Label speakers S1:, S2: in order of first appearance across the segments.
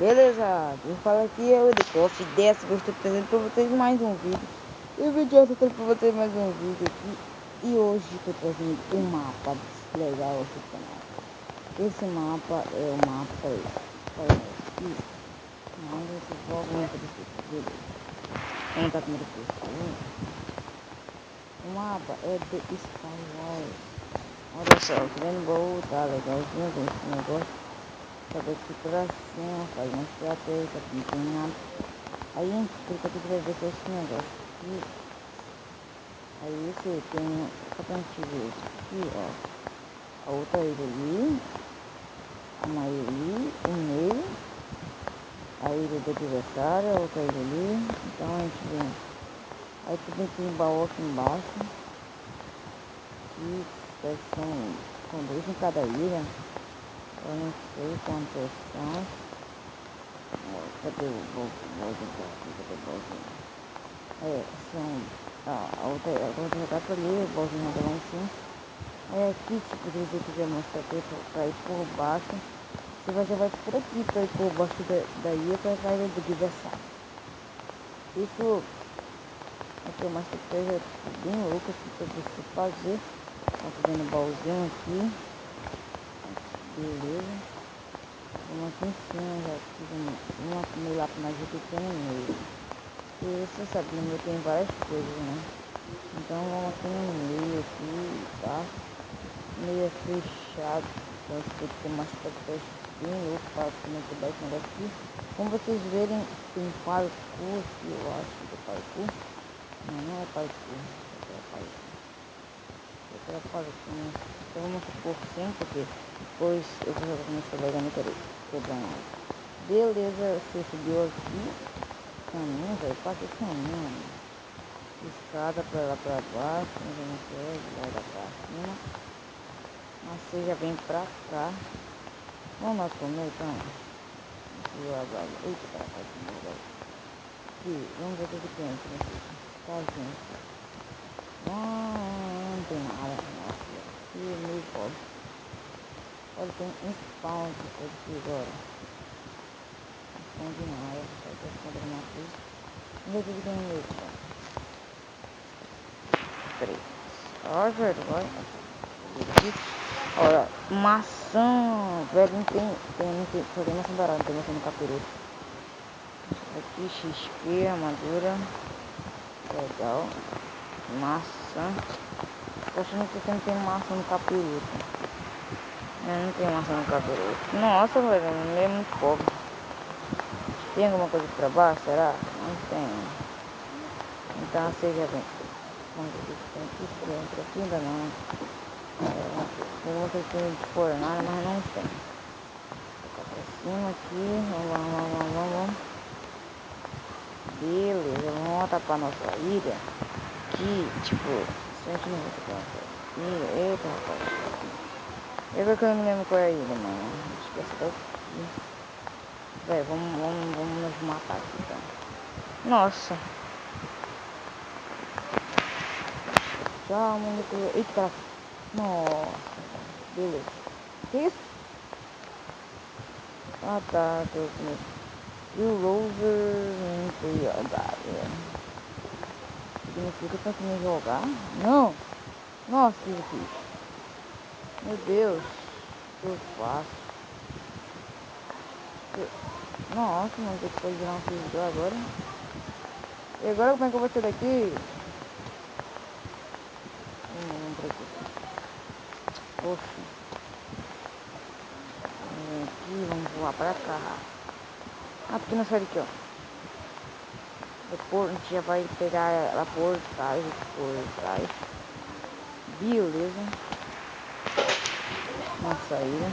S1: Beleza, quem fala aqui é o Educoff 10, eu estou trazendo para vocês mais um vídeo. E o vídeo eu estou trazendo para vocês mais um vídeo aqui. E hoje estou trazendo um mapa legal aqui do canal. Esse mapa é o mapa aqui. Onde você volta, vamos fazer isso aqui, beleza. Vamos estar a primeira pessoa. O mapa é The Skywars. Olha só, o Rainbow tá legalzinho, tem esse negócio. Sobe aqui pra cima, faz uma estratégia, aqui não tem nada. Aí a gente clica aqui pra ver se é esse negócio aqui. Aí você tem, só pra gente ver aqui, ó. A outra ilha ali, a maior ali, o meio, a ilha do adversário, a outra ilha ali. Então a gente vem. Aí também tem baú aqui embaixo. Que são dois em cada ilha. Eu não sei quantos são. Cadê o bolzinho? Cadê o bolzinho? São a outra regata ali, o bolzinho anda lá em cima. Aí aqui, tipo, se você quiser mostrar pra ir por baixo, você já vai por aqui pra ir por baixo da ilha pra ilha do adversário. Isso aqui é uma estratégia tipo, bem louca aqui pra você fazer. Tá fazendo o baúzinho aqui. Beleza. Vamos aqui em cima, já fiz uma meio lá pra magia pequena no meio. E você sabe, no meio tem várias coisas, né? Então vamos aqui no meio aqui, tá? Meio fechado. Então você tem que ter uma estratégia bem louca para não quebrar esse negócio aqui. Como vocês verem, tem parkour aqui, eu acho que é parkour. Não é parkour. Era parkour, né? Então vamos por cima, porque depois eu vou jogar com meus colegas, não quero quebrar nada. Beleza, você subiu aqui. Caminho, velho, pra que caminho? Escada pra lá pra baixo, não consegue, vai lá pra cima. Mas você já vem pra cá. Vamos lá comer então. Eita, cara, tá aqui, aqui, vamos ver o que tem aqui nesse casinho aqui. Não tem nada. Nossa, aqui é meio pobre. Olha, tem um spawn aqui agora. Não spawn de nada, só que spawn de alguma coisa. Vamos ver o que tem no meu spawn. 3. Ó, velho, vai. Aqui. Olha, maçã, velho, não tem, só tem maçã dourada, não tem maçã no capiroto. Aqui, XP, armadura, legal, maçã, tô achando que aqui não tem maçã no capiroto. Não tem maçã no capiroto. Nossa, velho, é muito pobre. Tem alguma coisa aqui pra baixo, será? Não tem. Então, seja bem. Vamos ver o que tem aqui, se entra aqui ainda não. Tem alguma coisa que tem de fornalha, mas não tem. Pra cima aqui, vamos. Beleza, vamos voltar pra nossa ilha. Que, tipo, se a gente não volta pra nossa ilha. Eita, rapaz. Eu que eu não me lembro qual é a ilha, mano. Acho que essa daqui. Véi, vamos nos matar aqui, então. Nossa. Tchau, mano. Eita, caraca. Nossa, beleza. Que isso? Ah, tá. Tô com You Rover entre a significa pra me jogar? Não! Nossa, que eu fiz? Meu Deus, que eu faço? Nossa, mano, tem que pode virar um servidor agora. E agora como é que eu vou sair daqui? Vamos por aqui. Oxi. Vamos vir aqui, vamos voar pra cá. Ah, porque não sai daqui, ó. Depois a gente já vai pegar ela por trás. Beleza. Nossa ilha.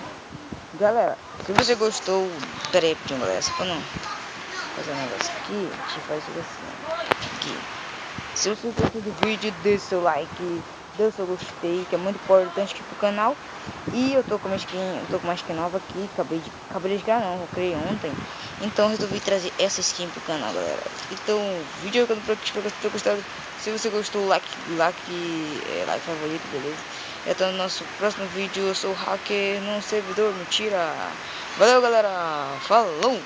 S1: Galera, se você gostou, peraí, galera, só pra não fazer um negócio aqui, a gente faz isso assim, aqui. Se você gostou do vídeo, dê seu like, dê o seu gostei, que é muito importante aqui pro canal. E eu tô com uma skin nova aqui, acabei de criar não, eu criei ontem. Então resolvi trazer essa skin pro canal, galera. Então, vídeo ficando por aqui, espero que você tenha gostado. Se você gostou, like favorito, beleza? E até o nosso próximo vídeo. Eu sou o hacker num servidor, mentira. Valeu, galera, falou!